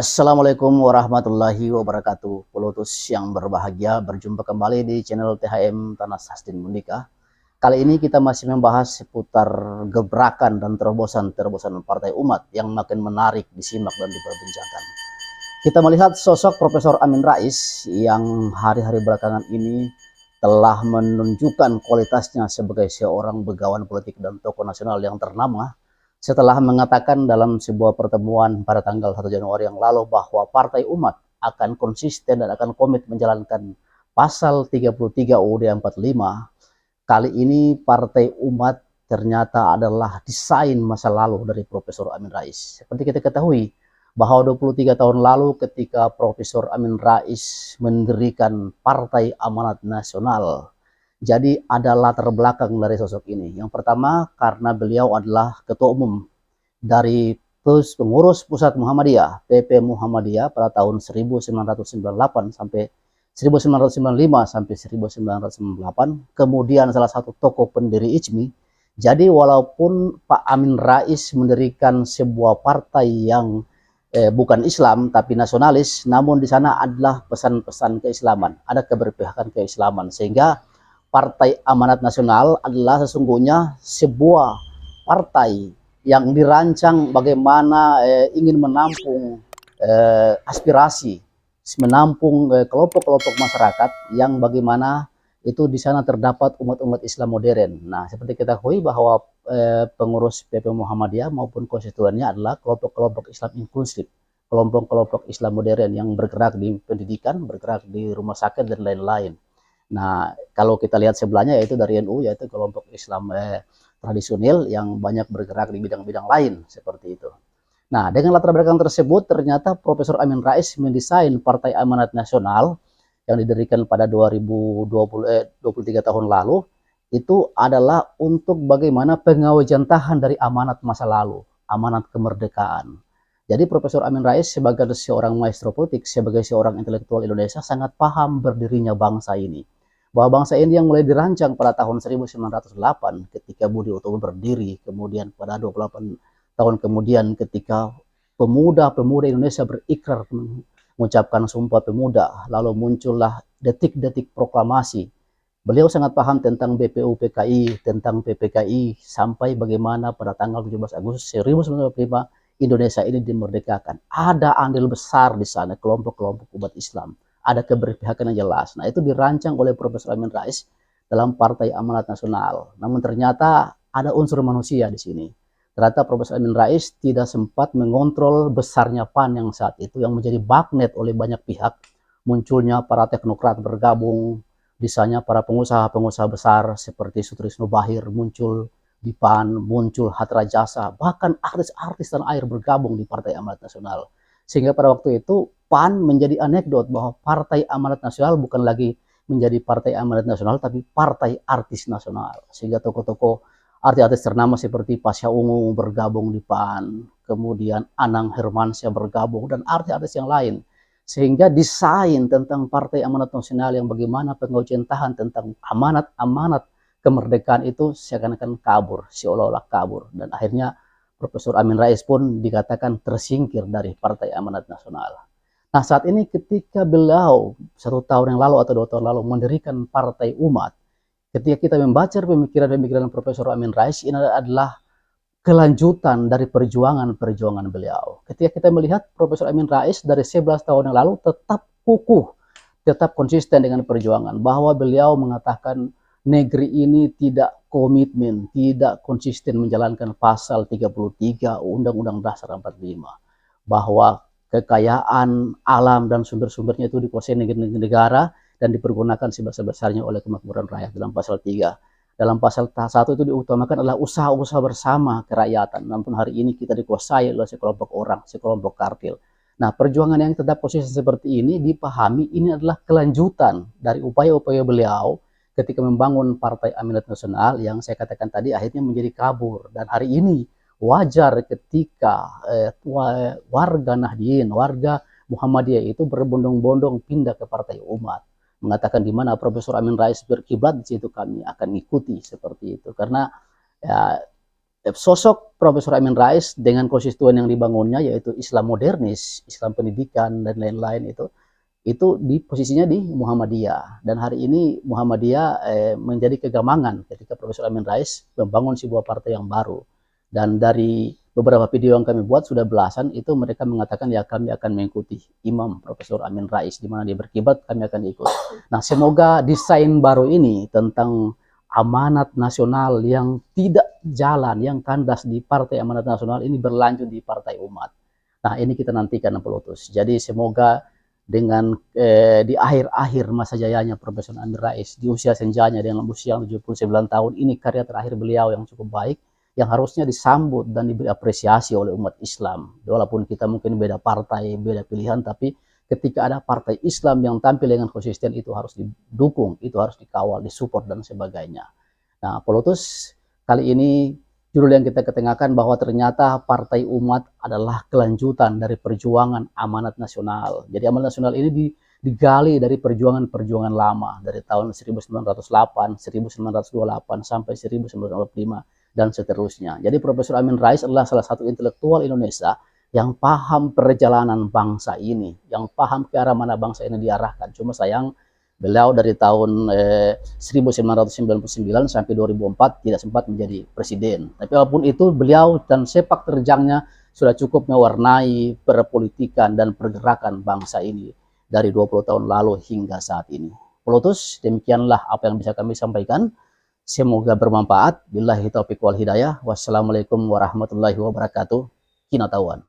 Assalamualaikum warahmatullahi wabarakatuh. Pelutus yang berbahagia, berjumpa kembali di channel THM Tanah Sastin Mundika. Kali ini kita masih membahas seputar gebrakan dan terobosan-terobosan Partai Umat yang makin menarik disimak dan diperbincangkan. Kita melihat sosok Profesor Amin Rais yang hari-hari belakangan ini telah menunjukkan kualitasnya sebagai seorang begawan politik dan tokoh nasional yang ternama setelah mengatakan dalam sebuah pertemuan pada tanggal 1 Januari yang lalu bahwa Partai Umat akan konsisten dan akan komit menjalankan pasal 33 UUD 45. Kali ini Partai Umat ternyata adalah desain masa lalu dari Profesor Amin Rais. Seperti kita ketahui bahwa 23 tahun lalu ketika Profesor Amin Rais mendirikan Partai Amanat Nasional, jadi ada latar belakang dari sosok ini. Yang pertama karena beliau adalah ketua umum dari pengurus pusat Muhammadiyah, PP Muhammadiyah pada tahun 1998 sampai 1995 sampai 1998. Kemudian salah satu tokoh pendiri IJMI. Jadi walaupun Pak Amin Rais mendirikan sebuah partai yang bukan Islam tapi nasionalis, namun di sana adalah pesan-pesan keislaman, ada keberpihakan keislaman, sehingga Partai Amanat Nasional adalah sesungguhnya sebuah partai yang dirancang bagaimana ingin menampung aspirasi, menampung kelompok-kelompok masyarakat yang bagaimana itu di sana terdapat umat-umat Islam modern. Nah, seperti kita ketahui bahwa pengurus PP Muhammadiyah maupun konstituennya adalah kelompok-kelompok Islam inklusif, kelompok-kelompok Islam modern yang bergerak di pendidikan, bergerak di rumah sakit dan lain-lain. Nah, kalau kita lihat sebelahnya yaitu dari NU, yaitu kelompok Islam tradisional yang banyak bergerak di bidang-bidang lain seperti itu. Nah, dengan latar belakang tersebut ternyata Profesor Amin Rais mendesain Partai Amanat Nasional yang didirikan pada 23 tahun lalu itu adalah untuk bagaimana pengawajantahan dari amanat masa lalu, amanat kemerdekaan. Jadi Profesor Amin Rais sebagai seorang maestro politik, sebagai seorang intelektual Indonesia sangat paham berdirinya bangsa ini. Bahwa bangsa ini yang mulai dirancang pada tahun 1908 ketika Budi Utomo berdiri, kemudian pada 28 tahun kemudian ketika pemuda-pemuda Indonesia berikrar mengucapkan Sumpah Pemuda, lalu muncullah detik-detik proklamasi. Beliau sangat paham tentang BPUPKI, tentang PPKI, sampai bagaimana pada tanggal 17 Agustus 1945 Indonesia ini dimerdekakan. Ada andil besar di sana kelompok-kelompok umat Islam, ada keberpihakan yang jelas. Nah, itu dirancang oleh Profesor Amin Rais dalam Partai Amanat Nasional. Namun ternyata ada unsur manusia di sini. Ternyata Profesor Amin Rais tidak sempat mengontrol besarnya PAN yang saat itu, yang menjadi magnet oleh banyak pihak. Munculnya para teknokrat bergabung, misalnya para pengusaha-pengusaha besar seperti Sutrisno Bahir muncul di PAN, muncul Hatta Rajasa, bahkan artis-artis tanah air bergabung di Partai Amanat Nasional. Sehingga pada waktu itu PAN menjadi anekdot bahwa Partai Amanat Nasional bukan lagi menjadi Partai Amanat Nasional tapi Partai Artis Nasional. Sehingga tokoh-tokoh artis-artis ternama seperti Pasha Ungu bergabung di PAN, kemudian Anang Hermansyah bergabung dan artis-artis yang lain. Sehingga desain tentang Partai Amanat Nasional yang bagaimana pengawajantahan tentang amanat-amanat kemerdekaan itu seakan-akan kabur, seolah-olah kabur, dan akhirnya Profesor Amin Rais pun dikatakan tersingkir dari Partai Amanat Nasional. Nah, saat ini ketika beliau 1 tahun yang lalu atau 2 tahun lalu mendirikan Partai Umat, ketika kita membaca pemikiran-pemikiran Profesor Amin Rais, ini adalah kelanjutan dari perjuangan-perjuangan beliau. Ketika kita melihat Profesor Amin Rais dari 11 tahun yang lalu tetap kukuh, tetap konsisten dengan perjuangan, bahwa beliau mengatakan negeri ini tidak komitmen, tidak konsisten menjalankan pasal 33 Undang-Undang Dasar 45. Bahwa kekayaan alam dan sumber-sumbernya itu dikuasai negara dan dipergunakan sebesar-besarnya oleh kemakmuran rakyat dalam pasal 3. Dalam pasal 1 itu diutamakan adalah usaha-usaha bersama kerakyatan. Namun hari ini kita dikuasai oleh sekelompok orang, sekelompok kartel. Nah, perjuangan yang tetap posisi seperti ini dipahami ini adalah kelanjutan dari upaya-upaya beliau ketika membangun Partai Amanat Nasional yang saya katakan tadi akhirnya menjadi kabur. Dan hari ini wajar ketika warga Nahdien, warga Muhammadiyah itu berbondong-bondong pindah ke Partai Umat. Mengatakan di mana Profesor Amin Rais berkiblat, di situ kami akan ikuti seperti itu. Karena ya, sosok Profesor Amin Rais dengan konstituen yang dibangunnya yaitu Islam modernis, Islam pendidikan dan lain-lain itu di posisinya di Muhammadiyah, dan hari ini Muhammadiyah menjadi kegamangan ketika Profesor Amin Rais membangun sebuah partai yang baru. Dan dari beberapa video yang kami buat sudah belasan itu mereka mengatakan ya kami akan mengikuti Imam Profesor Amin Rais, di mana dia berkibat kami akan ikut. Nah, semoga desain baru ini tentang amanat nasional yang tidak jalan, yang kandas di Partai Amanat Nasional ini berlanjut di Partai Umat. Nah, ini kita nantikan Pelotus. Jadi semoga dengan di akhir-akhir masa jayanya Profesor Amin Rais, di usia senjanya dengan usia 79 tahun, ini karya terakhir beliau yang cukup baik, yang harusnya disambut dan diberi apresiasi oleh umat Islam. Walaupun kita mungkin beda partai, beda pilihan, tapi ketika ada partai Islam yang tampil dengan konsisten, itu harus didukung, itu harus dikawal, disupport dan sebagainya. Nah, Pelotus, kali ini judul yang kita ketengahkan bahwa ternyata Partai Umat adalah kelanjutan dari perjuangan amanat nasional. Jadi amanat nasional ini digali dari perjuangan-perjuangan lama, dari tahun 1908, 1928 sampai 1945 dan seterusnya. Jadi Profesor Amin Rais adalah salah satu intelektual Indonesia yang paham perjalanan bangsa ini, yang paham ke arah mana bangsa ini diarahkan. Cuma sayang beliau dari tahun 1999 sampai 2004 tidak sempat menjadi presiden. Tapi apapun itu, beliau dan sepak terjangnya sudah cukup mewarnai perpolitikan dan pergerakan bangsa ini dari 20 tahun lalu hingga saat ini. Pelotus, demikianlah apa yang bisa kami sampaikan. Semoga bermanfaat. Billahi taufiq wal hidayah. Wassalamualaikum warahmatullahi wabarakatuh. Kinatauan.